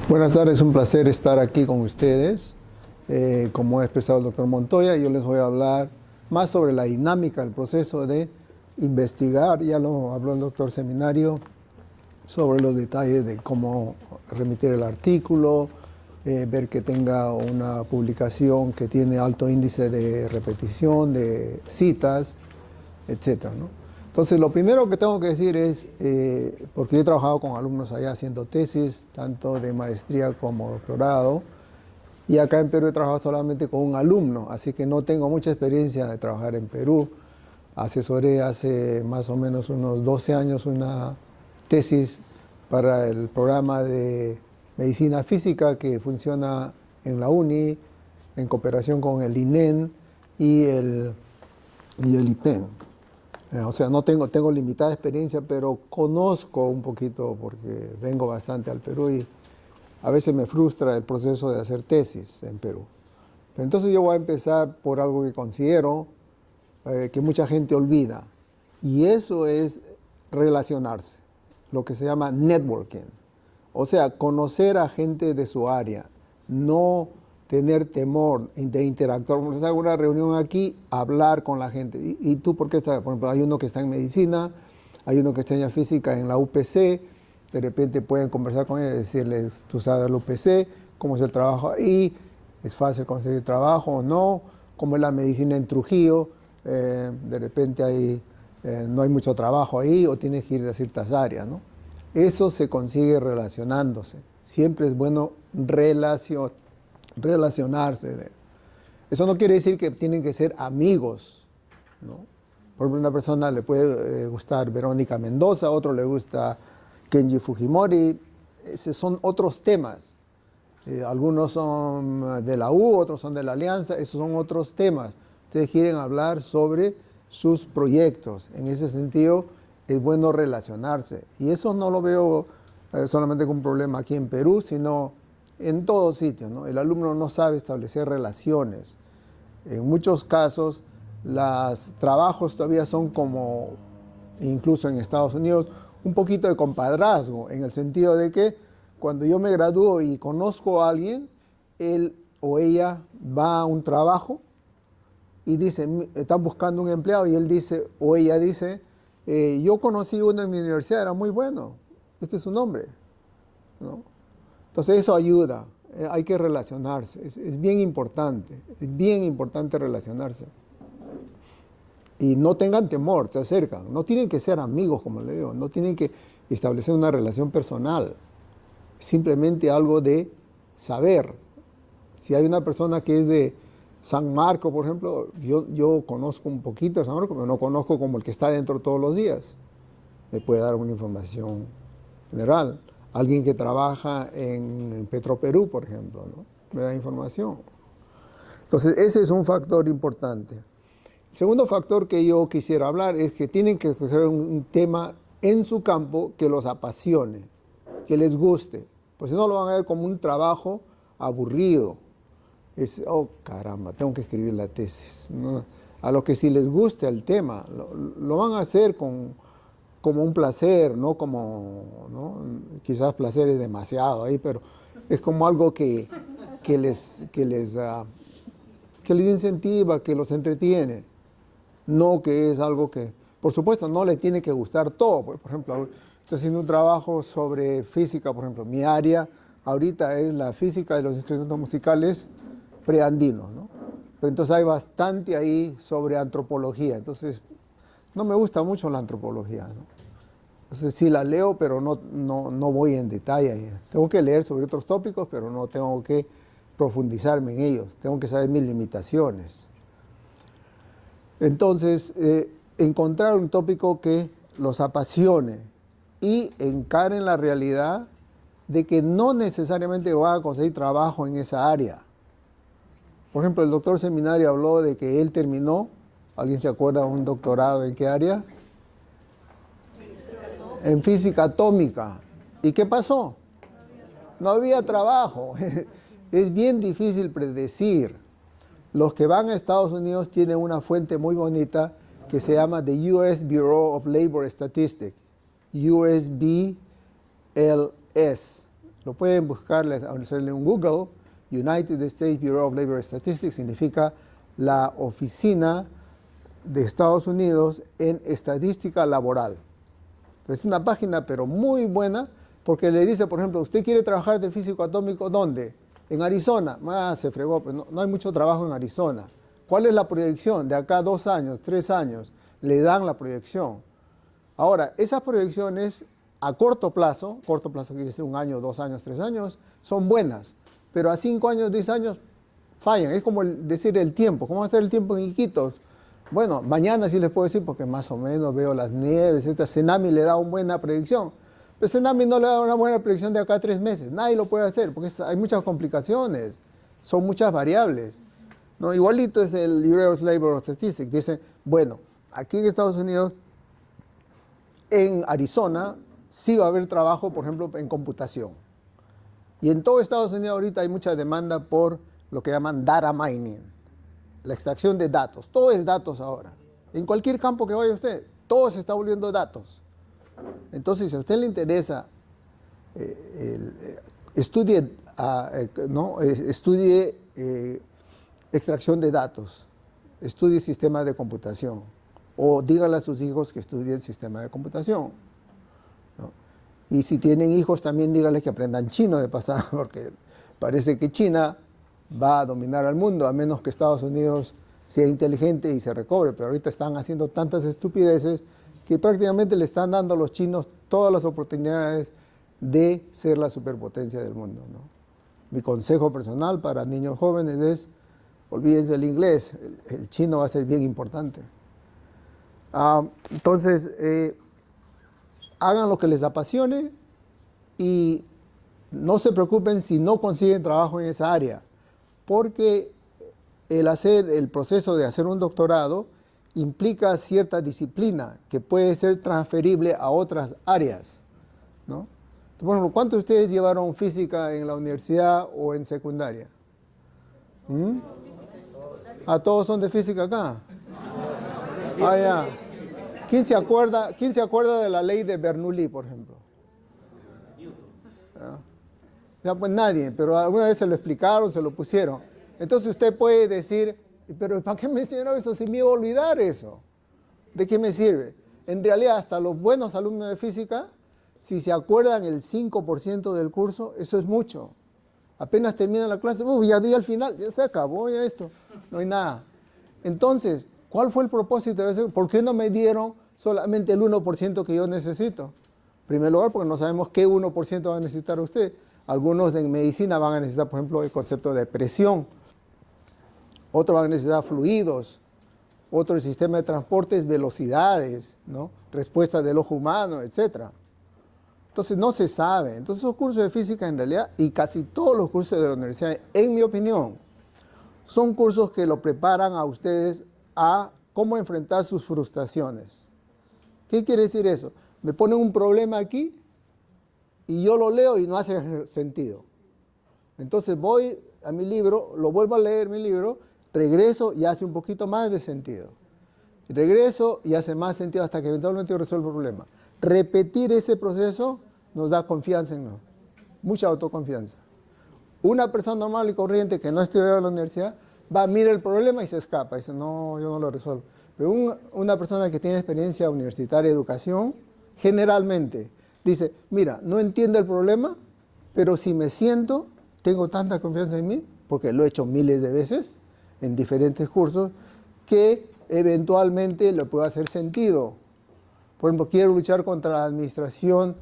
Buenas tardes, un placer estar aquí con ustedes. Como ha expresado el doctor Montoya, yo les voy a hablar más sobre la dinámica del proceso de investigar. Ya lo habló el doctor Seminario sobre los detalles de cómo remitir el artículo, ver que tenga una publicación que tiene alto índice de repetición, de citas, etcétera, ¿no? Entonces, lo primero que tengo que decir es, porque yo he trabajado con alumnos allá haciendo tesis, tanto de maestría como doctorado, y acá en Perú he trabajado solamente con un alumno, así que no tengo mucha experiencia de trabajar en Perú. Asesoré hace más o menos unos 12 años una tesis para el programa de medicina física que funciona en la UNI, en cooperación con el INEN y el IPEN. O sea, no tengo limitada experiencia, pero conozco un poquito porque vengo bastante al Perú y a veces me frustra el proceso de hacer tesis en Perú. Pero entonces yo voy a empezar por algo que considero que mucha gente olvida, y eso es relacionarse, lo que se llama networking. O sea, conocer a gente de su área, no tener temor de interactuar. Cuando se haga una reunión aquí, hablar con la gente. ¿Y tú por qué estás? Por ejemplo, hay uno que está en medicina, hay uno que enseña física en la UPC, de repente pueden conversar con ellos y decirles, tú sabes la UPC, cómo es el trabajo ahí, es fácil conseguir trabajo o no, cómo es la medicina en Trujillo, de repente no hay mucho trabajo ahí o tienes que ir a ciertas áreas, ¿no? Eso se consigue relacionándose. Siempre es bueno relacionarse. Eso no quiere decir que tienen que ser amigos, ¿no? Por ejemplo, a una persona le puede gustar Verónica Mendoza, a otro le gusta Kenji Fujimori. Esos son otros temas. Algunos son de la U, otros son de la Alianza, esos son otros temas. Ustedes quieren hablar sobre sus proyectos. En ese sentido, es bueno relacionarse. Y eso no lo veo solamente como un problema aquí en Perú, sino en todos sitios, ¿no? El alumno no sabe establecer relaciones. En muchos casos, los trabajos todavía son como, incluso en Estados Unidos, un poquito de compadrazgo, en el sentido de que cuando yo me gradúo y conozco a alguien, él o ella va a un trabajo y dice, están buscando un empleado, y él dice, o ella dice, yo conocí uno en mi universidad, era muy bueno, este es su nombre, ¿no? Entonces eso ayuda, hay que relacionarse, es bien importante relacionarse. Y no tengan temor, se acercan, no tienen que ser amigos, como le digo, no tienen que establecer una relación personal, simplemente algo de saber. Si hay una persona que es de San Marcos, por ejemplo, yo conozco un poquito de San Marcos, pero no conozco como el que está dentro todos los días. Me puede dar una información general. Alguien que trabaja en Petroperú, por ejemplo, ¿no? Me da información. Entonces, ese es un factor importante. El segundo factor que yo quisiera hablar es que tienen que escoger un tema en su campo que los apasione, que les guste. Pues si no, lo van a ver como un trabajo aburrido. Es, oh caramba, tengo que escribir la tesis, ¿no? A lo que si les gusta el tema, lo van a hacer como un placer, no como, ¿no? Quizás placer es demasiado ahí, pero es como algo que les incentiva, que los entretiene, no que es algo que, por supuesto, no le tiene que gustar todo. Por ejemplo, estoy haciendo un trabajo sobre física, por ejemplo, mi área ahorita es la física de los instrumentos musicales preandinos, ¿no? Pero entonces hay bastante ahí sobre antropología, entonces no me gusta mucho la antropología, ¿no? Entonces sí la leo, pero no voy en detalle. Tengo que leer sobre otros tópicos, pero no tengo que profundizarme en ellos. Tengo que saber mis limitaciones. Entonces, encontrar un tópico que los apasione y encaren la realidad de que no necesariamente van a conseguir trabajo en esa área. Por ejemplo, el doctor Seminario habló de que él terminó, ¿alguien se acuerda de un doctorado en qué área? En física atómica. ¿Y qué pasó? No había trabajo. Es bien difícil predecir. Los que van a Estados Unidos tienen una fuente muy bonita que se llama the US Bureau of Labor Statistics, USBLS. Lo pueden buscar, hacerle un Google. United States Bureau of Labor Statistics significa la oficina de Estados Unidos en estadística laboral. Es una página, pero muy buena, porque le dice, por ejemplo, ¿usted quiere trabajar de físico atómico dónde? En Arizona. Se fregó, pero no hay mucho trabajo en Arizona. ¿Cuál es la proyección? De acá a 2 años, 3 años, le dan la proyección. Ahora, esas proyecciones a corto plazo quiere decir 1 año, 2 años, 3 años, son buenas, pero a 5 años, 10 años fallan. Es como decir el tiempo. ¿Cómo va a estar el tiempo en Iquitos? Bueno, mañana sí les puedo decir porque más o menos veo las nieves, etc. Senami le da una buena predicción. Pero Senami no le da una buena predicción de acá a 3 meses. Nadie lo puede hacer porque hay muchas complicaciones, son muchas variables, ¿no? Igualito es el Bureau of Labor Statistics. Dice, bueno, aquí en Estados Unidos, en Arizona, sí va a haber trabajo, por ejemplo, en computación. Y en todo Estados Unidos ahorita hay mucha demanda por lo que llaman data mining, la extracción de datos. Todo es datos ahora. En cualquier campo que vaya usted, todo se está volviendo datos. Entonces, si a usted le interesa, estudie extracción de datos, estudie sistemas de computación, o dígale a sus hijos que estudien sistemas de computación, ¿no? Y si tienen hijos, también díganles que aprendan chino de pasada, porque parece que China va a dominar al mundo, a menos que Estados Unidos sea inteligente y se recobre. Pero ahorita están haciendo tantas estupideces que prácticamente le están dando a los chinos todas las oportunidades de ser la superpotencia del mundo, ¿no? Mi consejo personal para niños jóvenes es, olvídense del inglés, el chino va a ser bien importante. Entonces, hagan lo que les apasione y no se preocupen si no consiguen trabajo en esa área, porque el proceso de hacer un doctorado implica cierta disciplina que puede ser transferible a otras áreas, ¿no? Por ejemplo, ¿cuántos de ustedes llevaron física en la universidad o en secundaria? ¿Todos son de física acá? Ya. ¿Quién se acuerda de la ley de Bernoulli, por ejemplo? Ya, pues nadie, pero alguna vez se lo explicaron, se lo pusieron. Entonces usted puede decir, pero ¿para qué me enseñaron eso si me iba a olvidar eso? ¿De qué me sirve? En realidad, hasta los buenos alumnos de física, si se acuerdan el 5% del curso, eso es mucho. Apenas termina la clase, ya di al final, ya se acabó ya esto, no hay nada. Entonces, ¿cuál fue el propósito de eso? ¿Por qué no me dieron solamente el 1% que yo necesito? En primer lugar, porque no sabemos qué 1% va a necesitar usted. Algunos en medicina van a necesitar, por ejemplo, el concepto de presión. Otros van a necesitar fluidos. Otro el sistema de transportes, velocidades, ¿no? Respuesta del ojo humano, etc. Entonces no se sabe. Entonces esos cursos de física en realidad, y casi todos los cursos de la universidad, en mi opinión, son cursos que lo preparan a ustedes a cómo enfrentar sus frustraciones. ¿Qué quiere decir eso? Me ponen un problema aquí y yo lo leo y no hace sentido. Entonces voy a mi libro, lo vuelvo a leer mi libro, regreso y hace un poquito más de sentido. Regreso y hace más sentido hasta que eventualmente yo resuelvo el problema. Repetir ese proceso nos da confianza en nosotros, mucha autoconfianza. Una persona normal y corriente que no ha estudiado en la universidad va, mira el problema y se escapa. Dice, no, yo no lo resuelvo. Pero una persona que tiene experiencia universitaria, educación, generalmente dice, mira, no entiendo el problema, pero si me siento, tengo tanta confianza en mí, porque lo he hecho miles de veces en diferentes cursos, que eventualmente le puede hacer sentido. Por ejemplo, quiero luchar contra la administración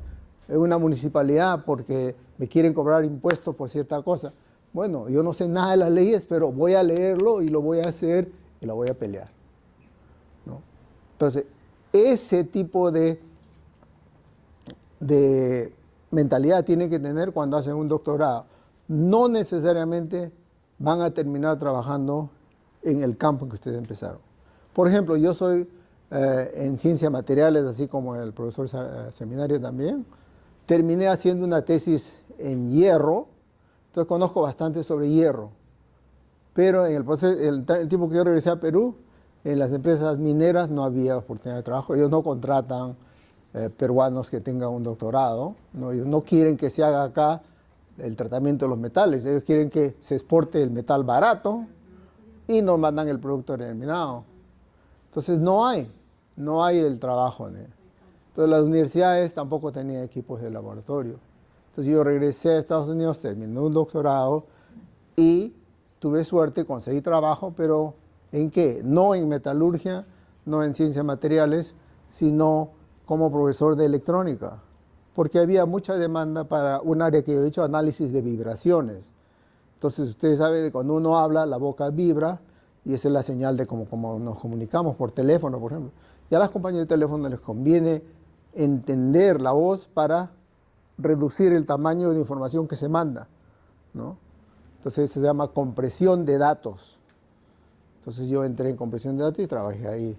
en una municipalidad porque me quieren cobrar impuestos por cierta cosa. Bueno, yo no sé nada de las leyes, pero voy a leerlo y lo voy a hacer y lo voy a pelear, ¿no? Entonces, ese tipo de mentalidad tienen que tener cuando hacen un doctorado. No necesariamente van a terminar trabajando en el campo en que ustedes empezaron. Por ejemplo, yo soy en ciencias materiales, así como el profesor Seminario también. Terminé haciendo una tesis en hierro, entonces conozco bastante sobre hierro. Pero en el tiempo que yo regresé a Perú, en las empresas mineras no había oportunidad de trabajo. Ellos no contratan peruanos que tengan un doctorado, ¿no? Ellos no quieren que se haga acá el tratamiento de los metales. Ellos quieren que se exporte el metal barato y nos mandan el producto terminado. Entonces no hay el trabajo. Entonces las universidades tampoco tenían equipos de laboratorio. Entonces yo regresé a Estados Unidos, terminé un doctorado y tuve suerte, conseguí trabajo, pero ¿en qué? No en metalurgia, no en ciencias materiales, sino como profesor de electrónica, porque había mucha demanda para un área que yo he hecho, análisis de vibraciones. Entonces ustedes saben que cuando uno habla, la boca vibra, y esa es la señal de cómo nos comunicamos por teléfono, por ejemplo. Y a las compañías de teléfono les conviene entender la voz para reducir el tamaño de información que se manda, ¿no? Entonces se llama compresión de datos. Entonces yo entré en compresión de datos y trabajé ahí.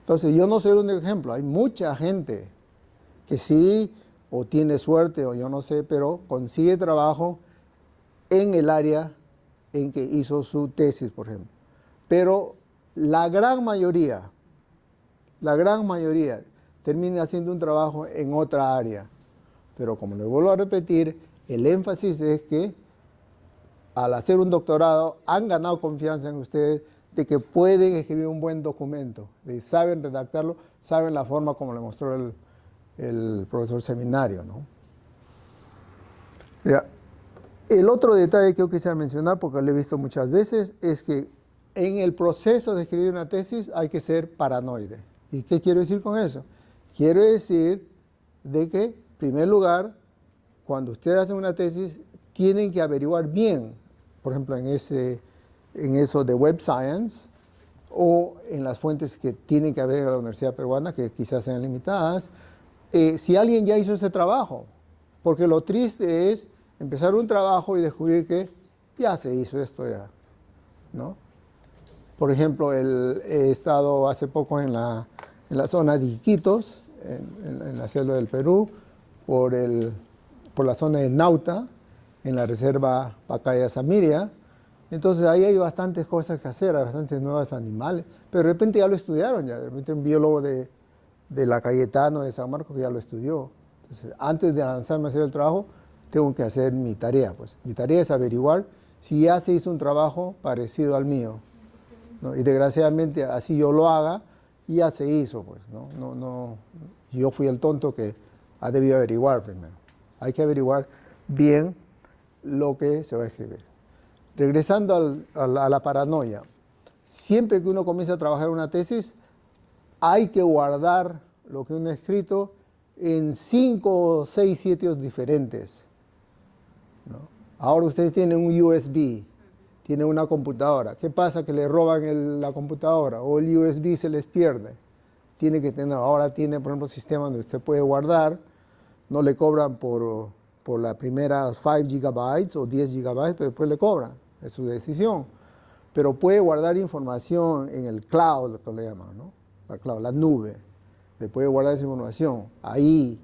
Entonces yo no soy un ejemplo, hay mucha gente que sí, o tiene suerte, o yo no sé, pero consigue trabajo en el área en que hizo su tesis, por ejemplo. Pero la gran mayoría termina haciendo un trabajo en otra área. Pero como le vuelvo a repetir, el énfasis es que al hacer un doctorado han ganado confianza en ustedes de que pueden escribir un buen documento, de saben redactarlo, saben la forma como le mostró el profesor Seminario, ¿no? Ya. El otro detalle que yo quisiera mencionar, porque lo he visto muchas veces, es que en el proceso de escribir una tesis hay que ser paranoide. ¿Y qué quiero decir con eso? Quiero decir de que, en primer lugar, cuando ustedes hacen una tesis, tienen que averiguar bien, por ejemplo, en eso de Web Science, o en las fuentes que tienen que haber en la Universidad Peruana, que quizás sean limitadas, si alguien ya hizo ese trabajo. Porque lo triste es empezar un trabajo y descubrir que ya se hizo esto ya, ¿no? Por ejemplo, he estado hace poco en la zona de Iquitos, en la selva del Perú, por la zona de Nauta, en la reserva Pacaya-Samiria. Entonces ahí hay bastantes cosas que hacer, hay bastantes nuevos animales, pero de repente ya lo estudiaron, de repente un biólogo de la Cayetano de San Marcos que ya lo estudió. Entonces, antes de lanzarme a hacer el trabajo, tengo que hacer mi tarea. Pues. Mi tarea es averiguar si ya se hizo un trabajo parecido al mío, ¿no? Y desgraciadamente así yo lo haga, ya se hizo. Pues, ¿no? Yo fui el tonto que ha debido averiguar primero. Hay que averiguar bien lo que se va a escribir. Regresando a la paranoia, siempre que uno comienza a trabajar una tesis, hay que guardar lo que uno ha escrito en 5 o 6 sitios diferentes, ¿no? Ahora ustedes tienen un USB, tienen una computadora. ¿Qué pasa? Que le roban la computadora o el USB se les pierde. Ahora tiene, por ejemplo, un sistema donde usted puede guardar, no le cobran por la primera 5 GB o 10 GB, pero después le cobran, es su decisión. Pero puede guardar información en el cloud, lo que le llaman, ¿no? La nube. Le puede guardar esa información ahí,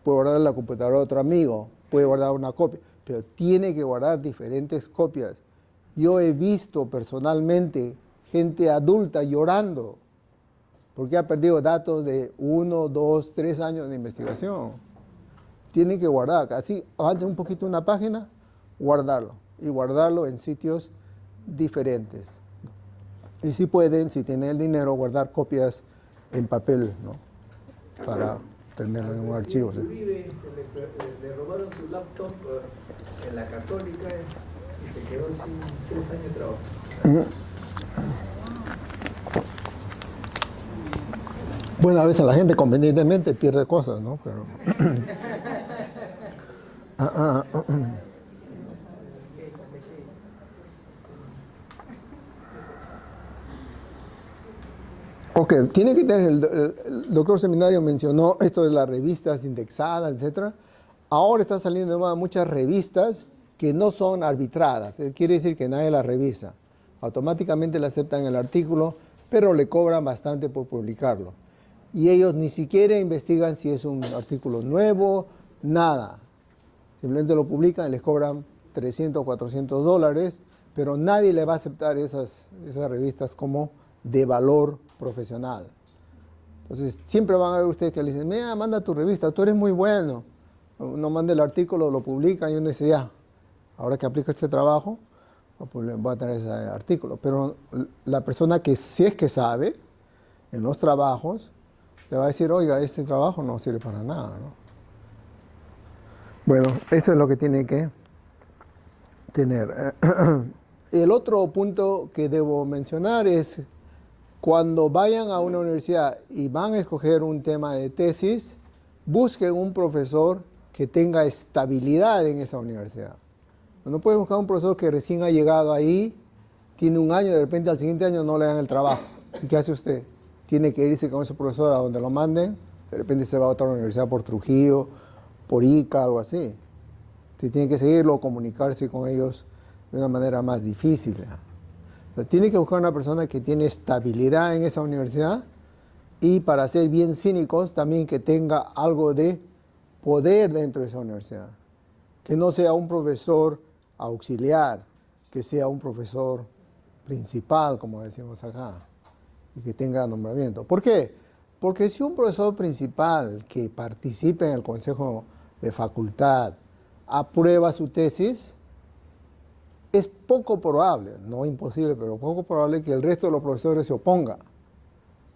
puede guardar en la computadora de otro amigo, puede guardar una copia, pero tiene que guardar diferentes copias. Yo he visto personalmente gente adulta llorando porque ha perdido datos de 1, 2, 3 años de investigación. Tienen que guardar, así avance un poquito una página, guardarlo, y guardarlo en sitios diferentes. Y si pueden, si tienen el dinero, guardar copias en papel, ¿no? Para tenerlo en un archivo. ¿Sí? Le robaron su laptop en la Católica y se quedó sin 3 años de trabajo. Bueno, a veces la gente convenientemente pierde cosas, ¿no? Pero Ok, tiene que tener, el doctor Seminario mencionó esto de las revistas indexadas, etc. Ahora está saliendo de moda muchas revistas que no son arbitradas, quiere decir que nadie las revisa. Automáticamente le aceptan el artículo, pero le cobran bastante por publicarlo. Y ellos ni siquiera investigan si es un artículo nuevo, nada. Simplemente lo publican y les cobran $300 o $400, pero nadie le va a aceptar esas revistas como de valor profesional. Entonces, siempre van a ver ustedes que le dicen, mira, manda tu revista, tú eres muy bueno. Uno manda el artículo, lo publica y uno dice, ya, ahora que aplico este trabajo, voy a tener ese artículo. Pero la persona que si es que sabe, en los trabajos, le va a decir, oiga, este trabajo no sirve para nada, ¿no? Bueno, eso es lo que tiene que tener. El otro punto que debo mencionar es, cuando vayan a una universidad y van a escoger un tema de tesis, busquen un profesor que tenga estabilidad en esa universidad. No pueden buscar un profesor que recién ha llegado ahí, tiene un año, de repente al siguiente año no le dan el trabajo. ¿Y qué hace usted? Tiene que irse con ese profesor a donde lo manden, de repente se va a otra universidad por Trujillo, por Ica, algo así. Usted tiene que seguirlo, comunicarse con ellos de una manera más difícil. O sea, tiene que buscar una persona que tiene estabilidad en esa universidad y, para ser bien cínicos, también que tenga algo de poder dentro de esa universidad. Que no sea un profesor auxiliar, que sea un profesor principal, como decimos acá, y que tenga nombramiento. ¿Por qué? Porque si un profesor principal que participe en el consejo de facultad aprueba su tesis, es poco probable, no imposible, pero poco probable que el resto de los profesores se oponga,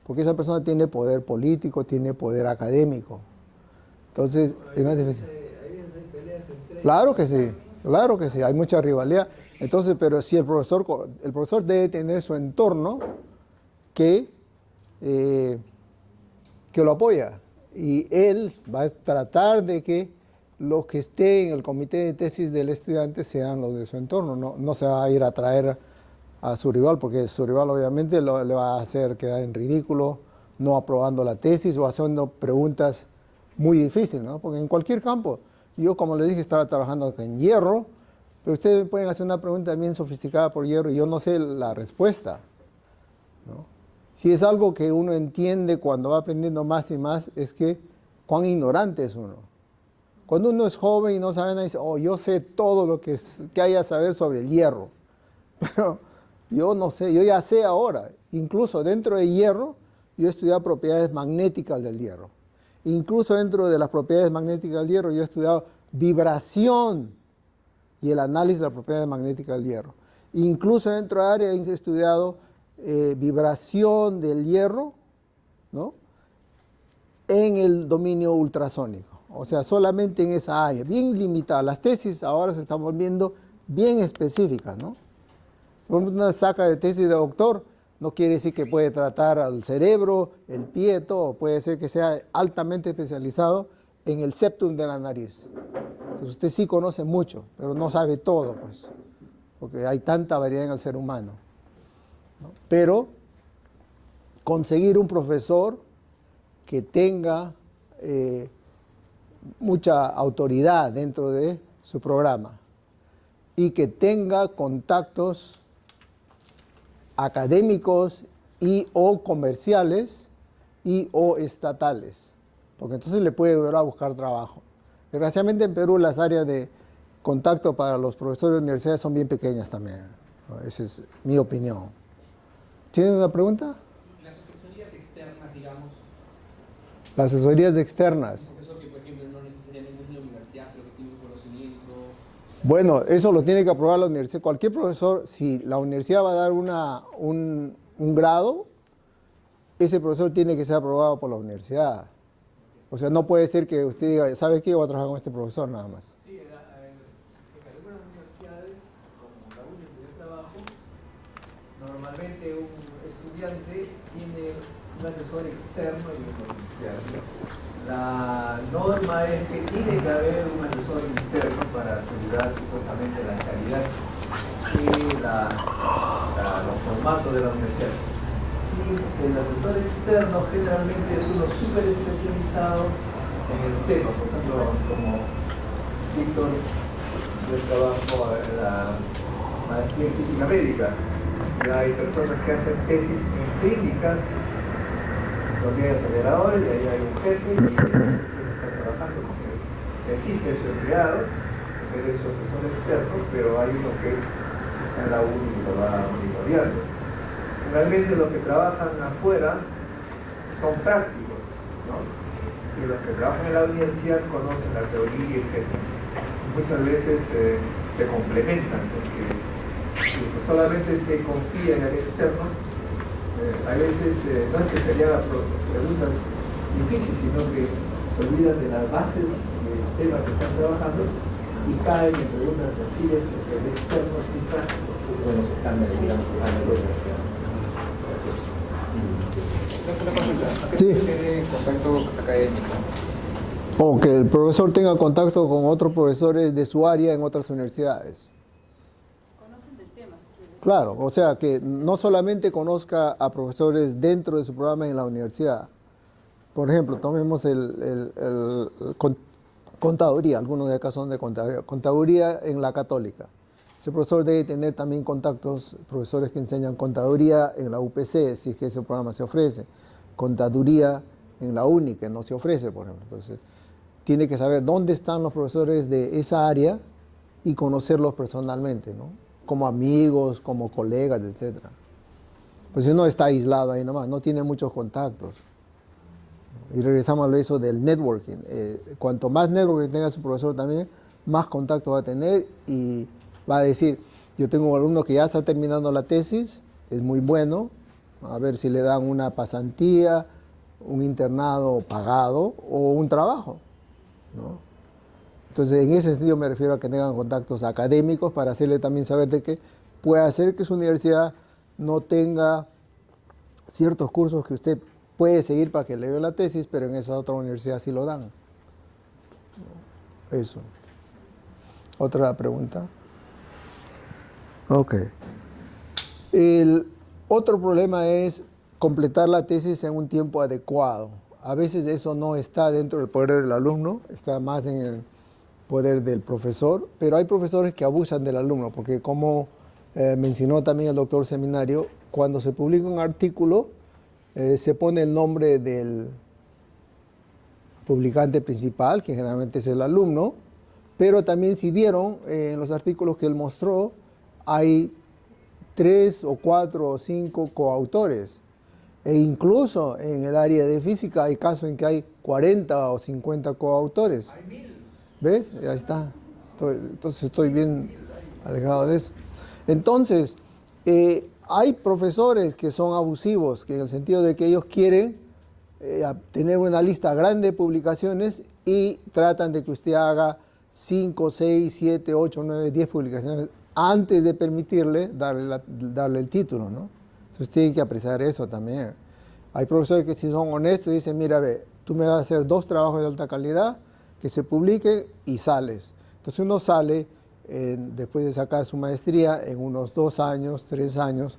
porque esa persona tiene poder político, tiene poder académico. Entonces, es más difícil. Claro que sí, hay mucha rivalidad. Entonces, pero si el profesor debe tener su entorno que lo apoya, y él va a tratar de que los que estén en el comité de tesis del estudiante sean los de su entorno. No se va a ir a traer a su rival, porque su rival obviamente le va a hacer quedar en ridículo, no aprobando la tesis o haciendo preguntas muy difíciles, ¿no? Porque en cualquier campo, yo, como les dije, estaba trabajando en hierro, pero ustedes pueden hacer una pregunta bien sofisticada por hierro y yo no sé la respuesta, ¿no? Si es algo que uno entiende cuando va aprendiendo más y más, es que cuán ignorante es uno. Cuando uno es joven y no sabe nada, dice, oh, yo sé todo lo que hay a saber sobre el hierro. Pero yo no sé, yo ya sé ahora. Incluso dentro de hierro, yo he estudiado propiedades magnéticas del hierro. Incluso dentro de las propiedades magnéticas del hierro, yo he estudiado vibración y el análisis de la propiedad magnética del hierro. Incluso dentro de área he estudiado vibración del hierro, ¿no?, en el dominio ultrasónico. O sea, solamente en esa área, bien limitada. Las tesis ahora se están volviendo bien específicas, ¿no? Por ejemplo, una saca de tesis de doctor no quiere decir que puede tratar al cerebro, el pie, todo. Puede ser que sea altamente especializado en el septum de la nariz. Entonces usted sí conoce mucho, pero no sabe todo, pues, porque hay tanta variedad en el ser humano, ¿no? Pero conseguir un profesor que tenga mucha autoridad dentro de su programa y que tenga contactos académicos y o comerciales y o estatales, porque entonces le puede ayudar a buscar trabajo. Desgraciadamente en Perú las áreas de contacto para los profesores de universidades son bien pequeñas también, ¿no? Esa es mi opinión. ¿Tienen una pregunta? Las asesorías externas, digamos. Las asesorías externas. Un profesor que, por ejemplo, no necesariamente es de la universidad, pero que tiene un conocimiento. Bueno, eso lo tiene que aprobar la universidad. Cualquier profesor, si la universidad va a dar un grado, ese profesor tiene que ser aprobado por la universidad. O sea, no puede ser que usted diga, ¿sabe qué? Yo voy a trabajar con este profesor nada más. Sí, en algunas universidades, como la UNI en que yo trabajo, normalmente un estudiante tiene un asesor externo y un interno. La norma es que tiene que haber un asesor interno para asegurar supuestamente la calidad y los formatos de la universidad. Y el asesor externo generalmente es uno súper especializado en el tema. Por ejemplo, como Víctor, yo trabajo en la maestría en física médica. Y hay personas que hacen tesis en clínicas donde hay aceleradores y ahí hay un jefe y está trabajando porque existe su empleado, que es su asesor externo, pero hay uno que está en la UNI y lo va monitoreando. Realmente los que trabajan afuera son prácticos, ¿no? Y y los que trabajan en la universidad conocen la teoría, etc. Muchas veces se complementan, porque si solamente se confía en el externo, a veces no es que se le haga preguntas difíciles, sino que se olvidan de las bases del tema que están trabajando y caen en preguntas sencillas porque el externo es impráctico. Buenos estándares, digamos, para la universidad. Una consulta. ¿A qué Sí. se refiere contacto académico? O que el profesor tenga contacto con otros profesores de su área en otras universidades. Claro, o sea, que no solamente conozca a profesores dentro de su programa en la universidad. Por ejemplo, tomemos contaduría, algunos de acá son de contaduría. Contaduría en la Católica. Ese profesor debe tener también contactos, profesores que enseñan contaduría en la UPC, si es que ese programa se ofrece. Contaduría en la UNI, que no se ofrece, por ejemplo. Entonces, tiene que saber dónde están los profesores de esa área y conocerlos personalmente, ¿no? Como amigos, como colegas, etc. Pues si no está aislado ahí nomás, no tiene muchos contactos. Y regresamos a eso del networking. Cuanto más networking tenga su profesor también, más contacto va a tener y va a decir, yo tengo un alumno que ya está terminando la tesis, es muy bueno, a ver si le dan una pasantía, un internado pagado o un trabajo, ¿no? Entonces, en ese sentido me refiero a que tengan contactos académicos para hacerle también saber de que puede hacer que su universidad no tenga ciertos cursos que usted puede seguir para que le dé la tesis, pero en esa otra universidad sí lo dan. Eso. ¿Otra pregunta? Ok. El otro problema es completar la tesis en un tiempo adecuado. A veces eso no está dentro del poder del alumno, está más en el poder del profesor, pero hay profesores que abusan del alumno, porque como mencionó también el doctor Seminario, cuando se publica un artículo, se pone el nombre del publicante principal, que generalmente es el alumno, pero también si vieron en los artículos que él mostró, hay 3 o 4 o 5 coautores. E incluso en el área de física hay casos en que hay 40 o 50 coautores. ¿Ves? Ahí está. Entonces estoy bien alejado de eso. Entonces, hay profesores que son abusivos, que en el sentido de que ellos quieren tener una lista grande de publicaciones y tratan de que usted haga 5, 6, 7, 8, 9, 10 publicaciones antes de permitirle darle el título, ¿no? Entonces tienen que apreciar eso también. Hay profesores que si son honestos dicen, mira, ve, tú me vas a hacer 2 trabajos de alta calidad que se publiquen y sales. Entonces uno sale después de sacar su maestría en unos 2 años, 3 años.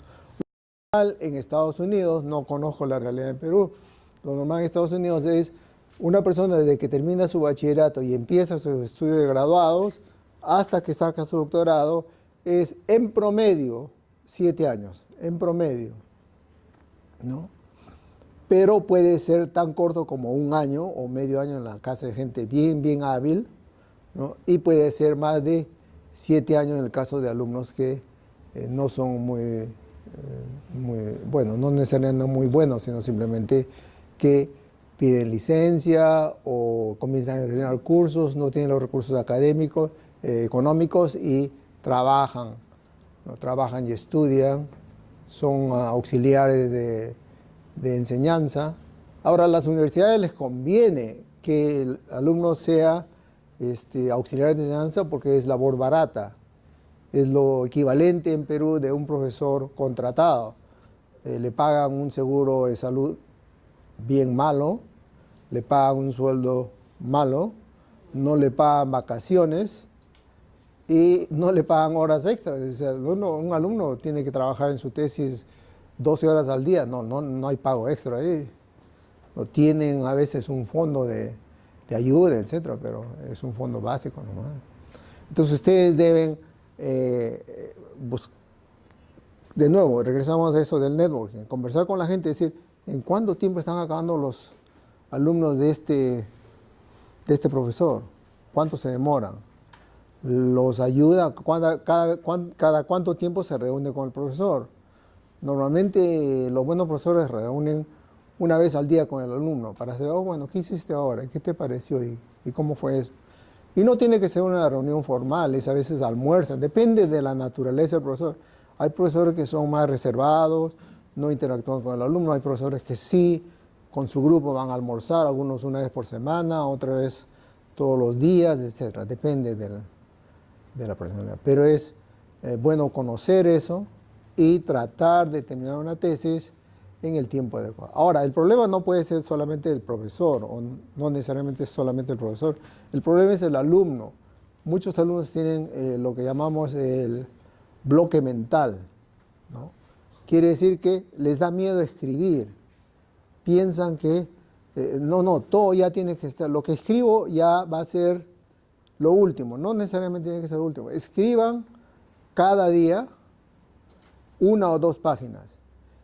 En Estados Unidos, no conozco la realidad en Perú, lo normal en Estados Unidos es una persona desde que termina su bachillerato y empieza sus estudios de graduados hasta que saca su doctorado, es en promedio 7 años, en promedio, ¿no? Pero puede ser tan corto como 1 año o medio año en la casa de gente bien hábil, ¿no? Y puede ser más de 7 años en el caso de alumnos que no son muy bueno, no necesariamente muy buenos, sino simplemente que piden licencia o comienzan a generar cursos, no tienen los recursos académicos, económicos y trabajan, ¿no? Trabajan y estudian, son auxiliares de enseñanza. Ahora, a las universidades les conviene que el alumno sea auxiliar de enseñanza porque es labor barata. Es lo equivalente en Perú de un profesor contratado. Le pagan un seguro de salud bien malo, le pagan un sueldo malo, no le pagan vacaciones y no le pagan horas extras. Es decir, un alumno tiene que trabajar en su tesis 12 horas al día, no hay pago extra ahí. No tienen a veces un fondo de ayuda, etcétera, pero es un fondo básico nomás. Entonces ustedes deben, de nuevo, regresamos a eso del networking, conversar con la gente, decir, ¿en cuánto tiempo están acabando los alumnos de este profesor? ¿Cuánto se demoran? ¿Los ayuda? ¿Cada cuánto tiempo se reúne con el profesor? Normalmente los buenos profesores reúnen una vez al día con el alumno para saber, oh, bueno, ¿qué hiciste ahora? ¿Qué te pareció? ¿Y cómo fue eso? Y no tiene que ser una reunión formal, es a veces almuerzan, depende de la naturaleza del profesor. Hay profesores que son más reservados, no interactúan con el alumno, hay profesores que sí, con su grupo van a almorzar, algunos una vez por semana, otra vez todos los días, etc. Depende de la personalidad. Pero es bueno conocer eso y tratar de terminar una tesis en el tiempo adecuado. Ahora, el problema no puede ser solamente el profesor, o no necesariamente es solamente el profesor. El problema es el alumno. Muchos alumnos tienen lo que llamamos el bloque mental, ¿no? Quiere decir que les da miedo escribir. Piensan que, no, todo ya tiene que estar, lo que escribo ya va a ser lo último. No necesariamente tiene que ser lo último. Escriban cada día 1 o 2 páginas.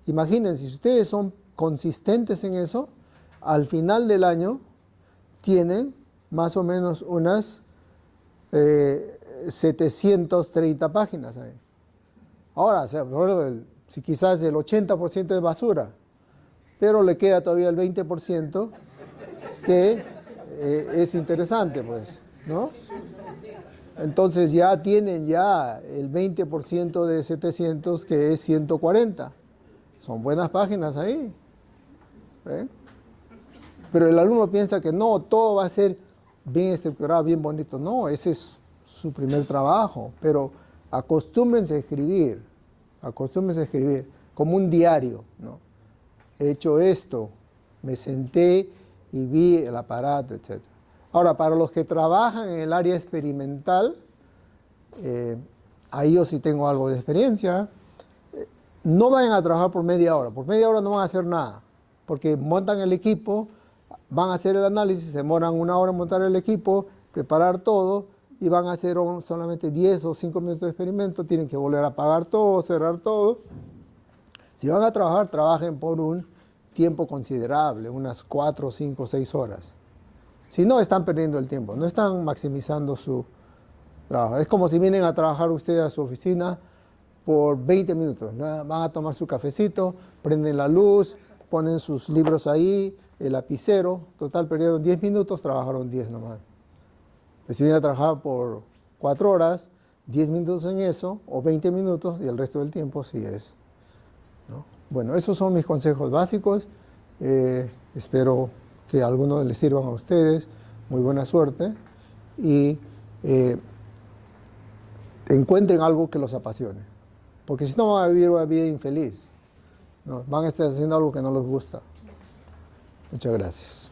Imagínense, si ustedes son consistentes en eso, al final del año tienen más o menos unas 730 páginas ahí. Ahora, o sea, si quizás el 80% es basura, pero le queda todavía el 20% que es interesante, pues, ¿no? Entonces ya tienen ya el 20% de 700, que es 140. Son buenas páginas ahí. ¿Eh? Pero el alumno piensa que no, todo va a ser bien estructurado, bien bonito. No, ese es su primer trabajo. Pero acostúmbrense a escribir como un diario, ¿no? He hecho esto, me senté y vi el aparato, etc. Ahora, para los que trabajan en el área experimental, ahí yo sí tengo algo de experiencia. No vayan a trabajar por media hora no van a hacer nada, porque montan el equipo, van a hacer el análisis, se demoran 1 hora en montar el equipo, preparar todo, y van a hacer solamente 10 o 5 minutos de experimento, tienen que volver a apagar todo, cerrar todo. Si van a trabajar, trabajen por un tiempo considerable, unas 4, 5, 6 horas. Si no, están perdiendo el tiempo, no están maximizando su trabajo. Es como si vienen a trabajar ustedes a su oficina por 20 minutos. Van a tomar su cafecito, prenden la luz, ponen sus libros ahí, el lapicero. Total, perdieron 10 minutos, trabajaron 10 nomás. Si vienen a trabajar por 4 horas, 10 minutos en eso, o 20 minutos, y el resto del tiempo sí es, ¿no? Bueno, esos son mis consejos básicos. Espero que algunos les sirvan a ustedes. Muy buena suerte. Y encuentren algo que los apasione. Porque si no, van a vivir una vida infeliz, ¿no? Van a estar haciendo algo que no les gusta. Muchas gracias.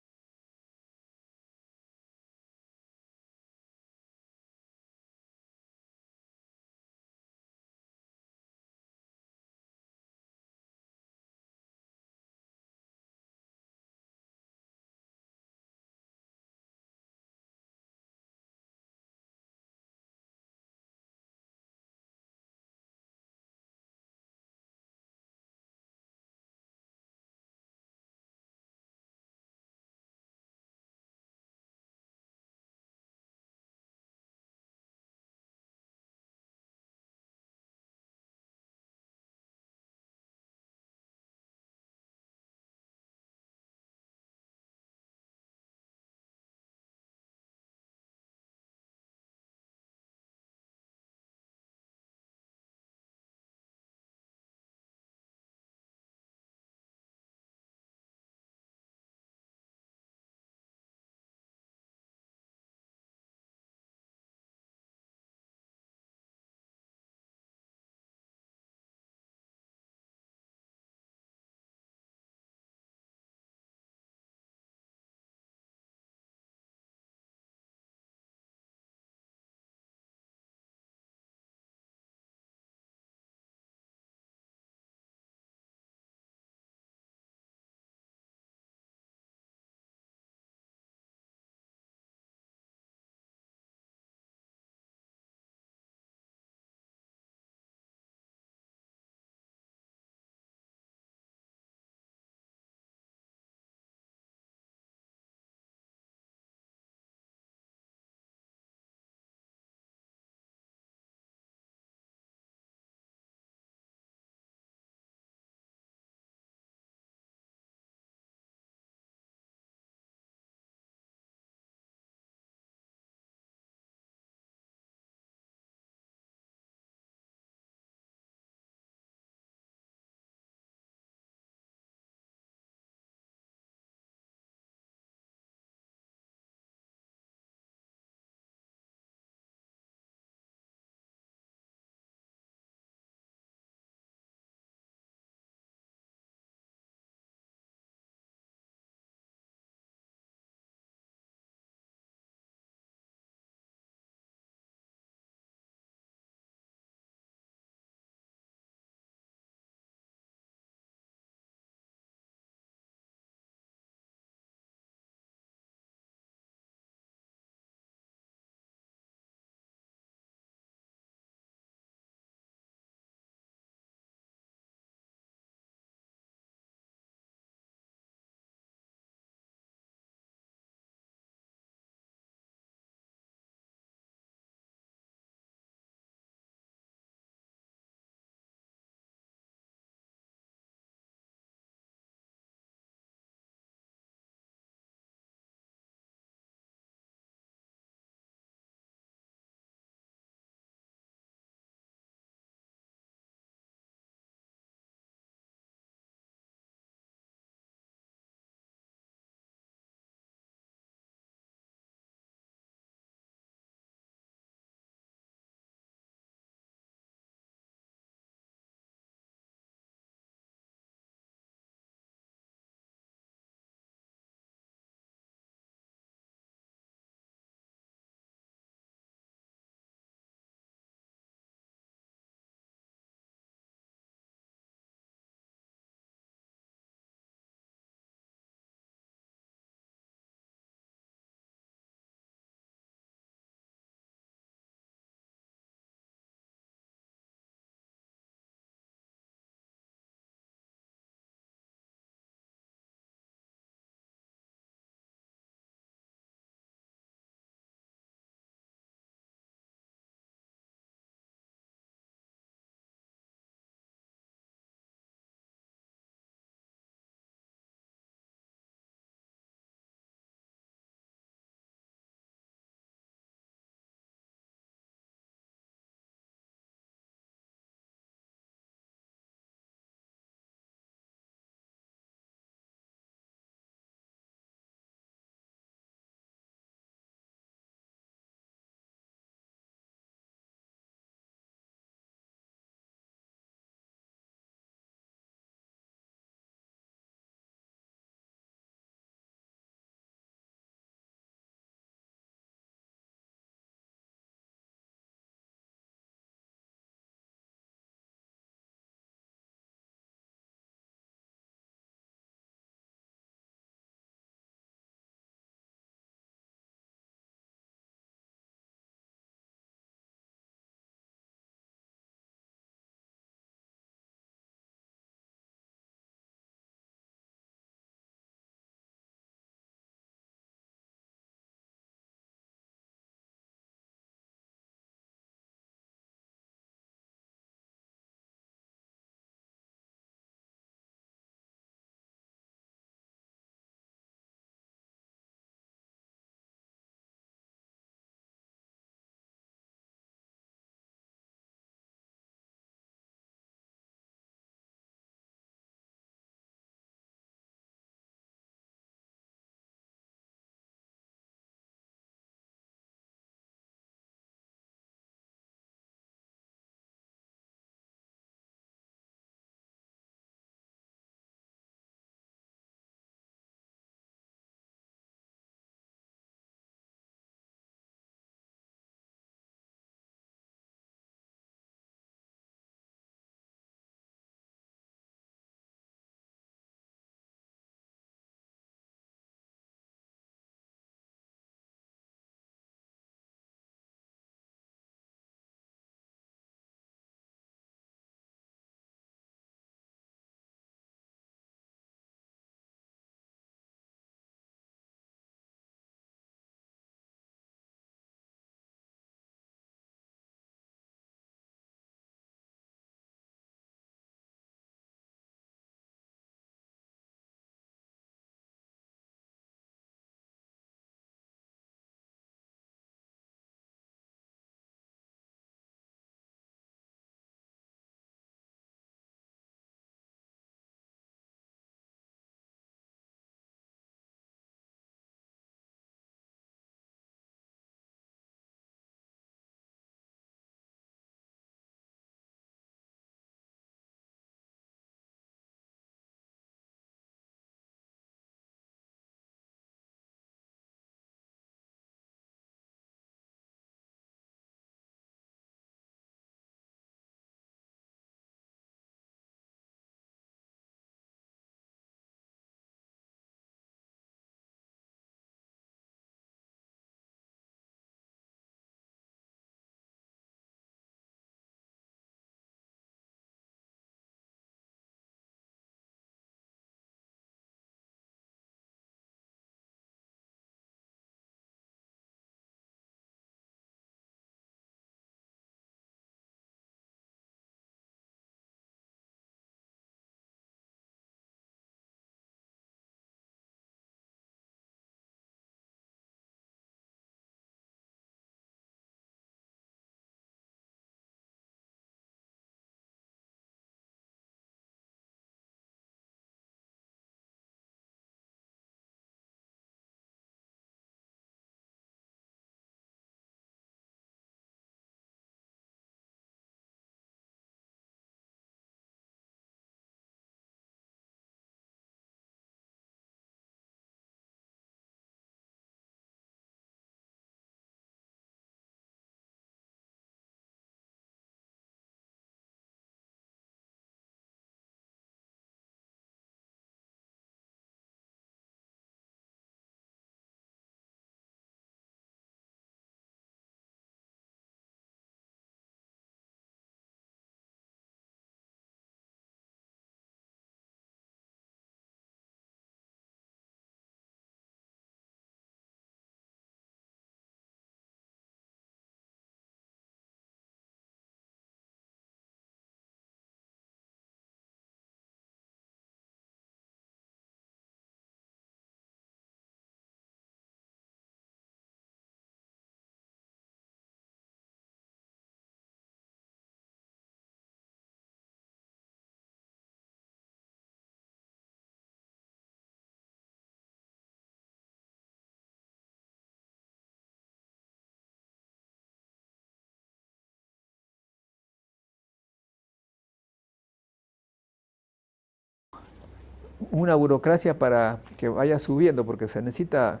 una burocracia para que vaya subiendo, porque se necesita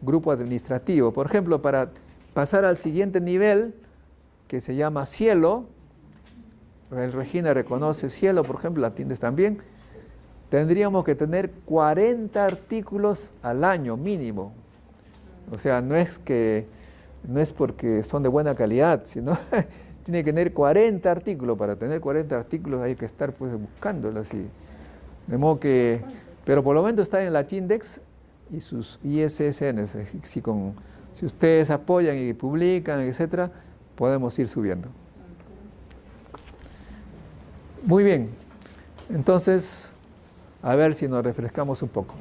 grupo administrativo. Por ejemplo, para pasar al siguiente nivel, que se llama cielo, el Regina reconoce cielo, por ejemplo, la atiendes también, tendríamos que tener 40 artículos al año mínimo. O sea, no es porque son de buena calidad, sino tiene que tener 40 artículos. Para tener 40 artículos hay que estar pues buscándolos así. De modo que, pero por lo menos está en la Chindex y sus ISSN. Si ustedes apoyan y publican, etcétera, podemos ir subiendo. Muy bien. Entonces, a ver si nos refrescamos un poco.